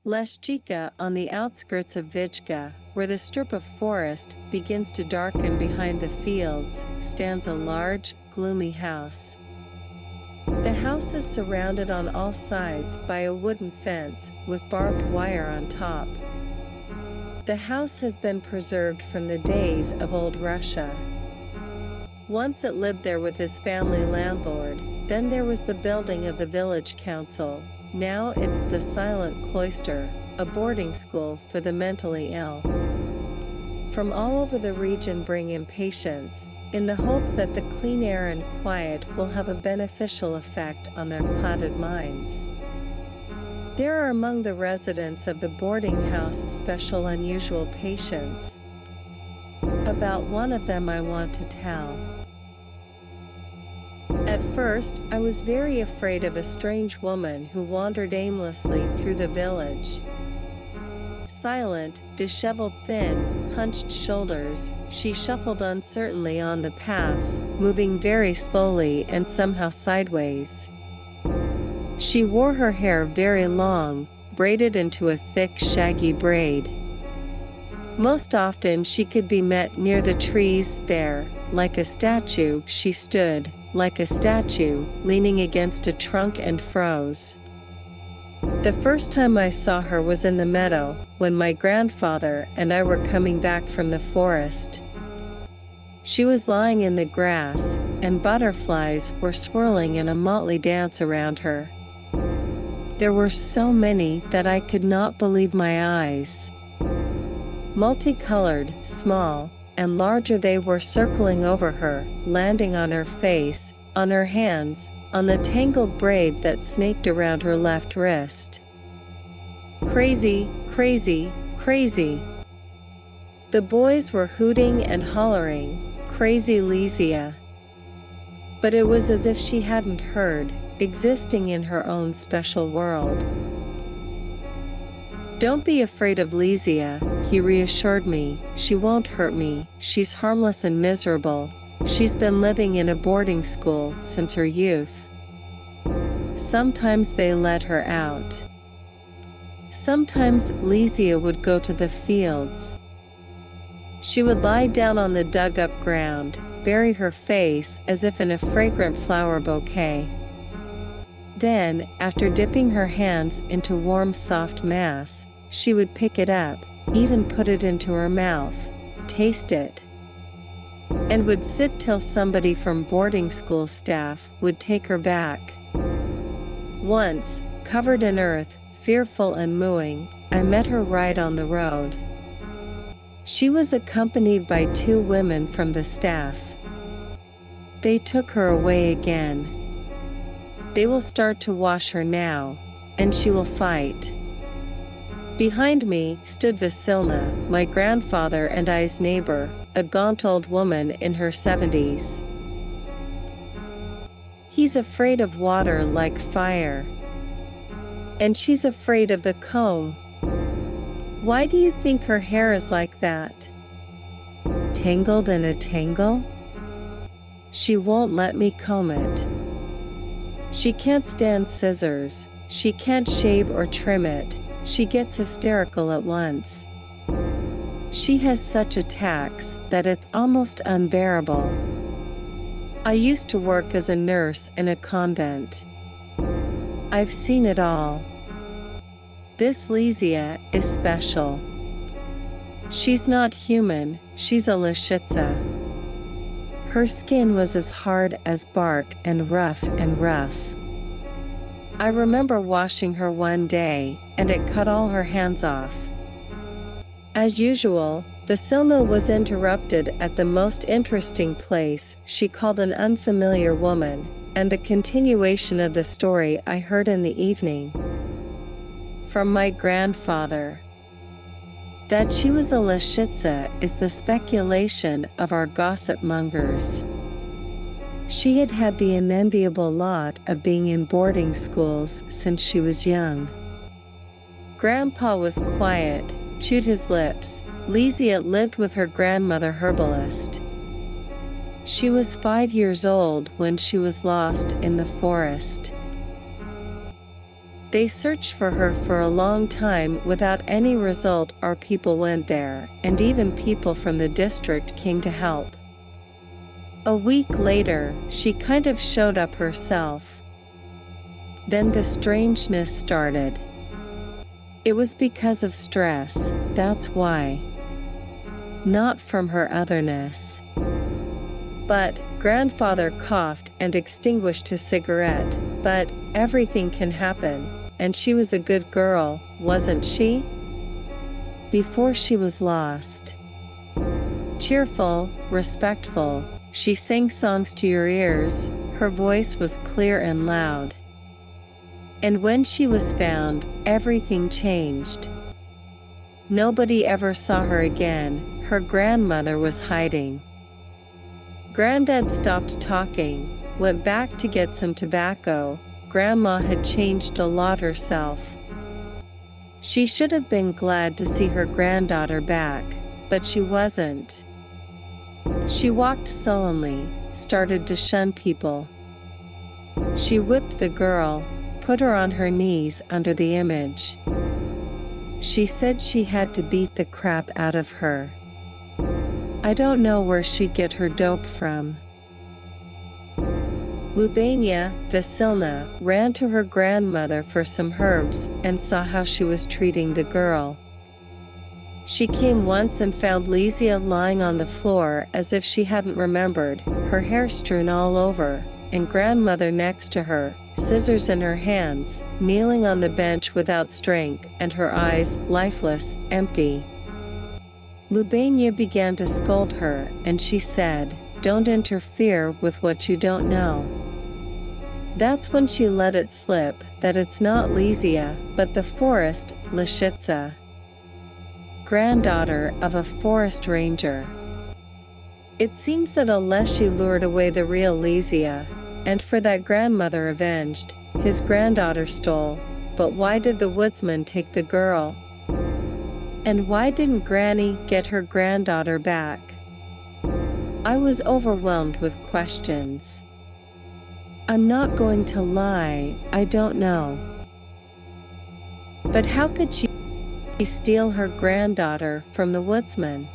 Leshica, on the outskirts of Vijka, where the strip of forest begins to darken behind the fields, stands a large, gloomy house. The house is surrounded on all sides by a wooden fence with barbed wire on top. The house has been preserved from the days of old Russia. Once it lived there with his family landlord, then there was the building of the village council. Now it's the Silent Cloister, a boarding school for the mentally ill. From all over the region bring impatience, in the hope that the clean air and quiet will have a beneficial effect on their clouded minds. There are among the residents of the boarding house special unusual patients. About one of them I want to tell. At first, I was very afraid of a strange woman who wandered aimlessly through the village. Silent, disheveled, thin, hunched shoulders, she shuffled uncertainly on the paths, moving very slowly and somehow sideways. She wore her hair very long, braided into a thick, shaggy braid. Most often she could be met near the trees there, like a statue, she stood, like a statue, leaning against a trunk and froze. The first time I saw her was in the meadow, when my grandfather and I were coming back from the forest. She was lying in the grass, and butterflies were swirling in a motley dance around her. There were so many that I could not believe my eyes. Multicolored, small, and larger they were circling over her, landing on her face, on her hands, on the tangled braid that snaked around her left wrist. Crazy, crazy, crazy. The boys were hooting and hollering, "Crazy Leshica." But it was as if she hadn't heard, existing in her own special world. "Don't be afraid of Leshica," he reassured me. "She won't hurt me, she's harmless and miserable. She's been living in a boarding school since her youth. Sometimes they let her out. Sometimes Leshica would go to the fields. She would lie down on the dug-up ground, bury her face as if in a fragrant flower bouquet. Then, after dipping her hands into warm soft mass, she would pick it up, even put it into her mouth, taste it, and would sit till somebody from boarding school staff would take her back. Once, covered in earth, fearful and mooing, I met her right on the road. She was accompanied by 2 women from the staff. They took her away again. They will start to wash her now, and she will fight." Behind me stood Vijka, my grandfather and I's neighbor, a gaunt old woman in her 70s. "He's afraid of water like fire. And she's afraid of the comb. Why do you think her hair is like that? Tangled in a tangle? She won't let me comb it. She can't stand scissors, she can't shave or trim it, she gets hysterical at once. She has such attacks that it's almost unbearable. I used to work as a nurse in a convent. I've seen it all. This Leshica is special. She's not human, she's a Leshica. Her skin was as hard as bark and rough and rough. I remember washing her one day, and it cut all her hands off. As usual, Vijka was interrupted at the most interesting place. She called an unfamiliar woman, and the continuation of the story I heard in the evening. From my grandfather. That she was a Leshica is the speculation of our gossip mongers. She had had the unenviable lot of being in boarding schools since she was young. Grandpa was quiet, chewed his lips. Leshica lived with her grandmother herbalist. She was 5 years old when she was lost in the forest. They searched for her for a long time without any result. Our people went there, and even people from the district came to help. A week later, she kind of showed up herself. Then the strangeness started. It was because of stress, that's why. Not from her otherness. But grandfather coughed and extinguished his cigarette. But everything can happen, and she was a good girl, wasn't she? Before she was lost. Cheerful, respectful, she sang songs to your ears, her voice was clear and loud. And when she was found, everything changed. Nobody ever saw her again, her grandmother was hiding. Granddad stopped talking, went back to get some tobacco. Grandma had changed a lot herself. She should have been glad to see her granddaughter back, but she wasn't. She walked sullenly, started to shun people. She whipped the girl, put her on her knees under the image. She said she had to beat the crap out of her. I don't know where she'd get her dope from. Lubania Vasilna ran to her grandmother for some herbs and saw how she was treating the girl. She came once and found Lesia lying on the floor as if she hadn't remembered, her hair strewn all over, and grandmother next to her, scissors in her hands, kneeling on the bench without strength, and her eyes, lifeless, empty. Lubania began to scold her, and she said, "Don't interfere with what you don't know." That's when she let it slip that it's not Lesia, but the forest, Leshica, granddaughter of a forest ranger. It seems that Leshi lured away the real Lesia, and for that grandmother avenged, his granddaughter stole. But why did the woodsman take the girl? And why didn't Granny get her granddaughter back? I was overwhelmed with questions. I'm not going to lie, I don't know. But how could she steal her granddaughter from the woodsman?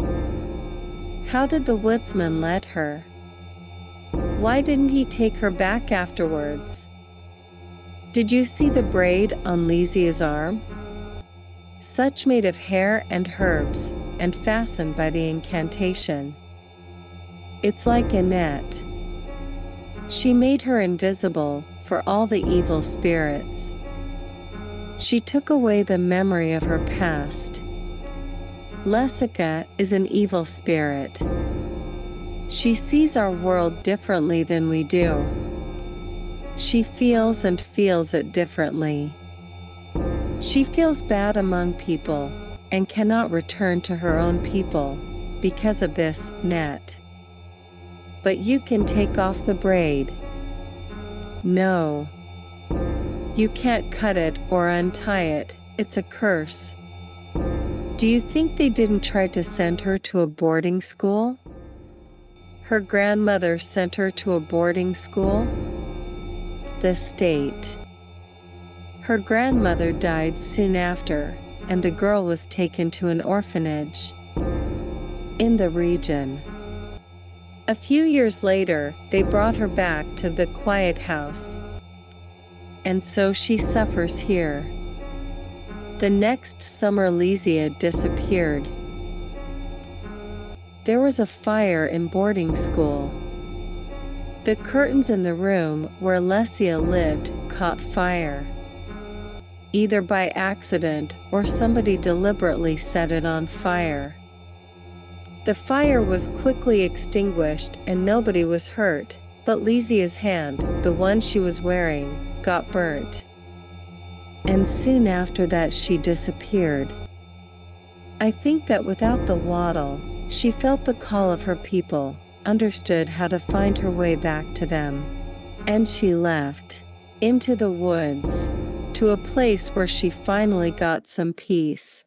How did the woodsman let her? Why didn't he take her back afterwards? Did you see the braid on Lesia's arm? Such made of hair and herbs, and fastened by the incantation. It's like a net. She made her invisible for all the evil spirits. She took away the memory of her past. Leshica is an evil spirit. She sees our world differently than we do. She feels and feels it differently. She feels bad among people, and cannot return to her own people, because of this net. But you can take off the braid. No. You can't cut it or untie it, it's a curse. Do you think they didn't try to send her to a boarding school? Her grandmother sent her to a boarding school? The state. Her grandmother died soon after, and the girl was taken to an orphanage in the region. A few years later, they brought her back to the quiet house. And so she suffers here. The next summer Lesia disappeared. There was a fire in boarding school. The curtains in the room where Lesia lived caught fire. Either by accident or somebody deliberately set it on fire. The fire was quickly extinguished and nobody was hurt, but Lesia's hand, the one she was wearing, got burnt. And soon after that she disappeared. I think that without the waddle, she felt the call of her people, understood how to find her way back to them. And she left, into the woods, to a place where she finally got some peace.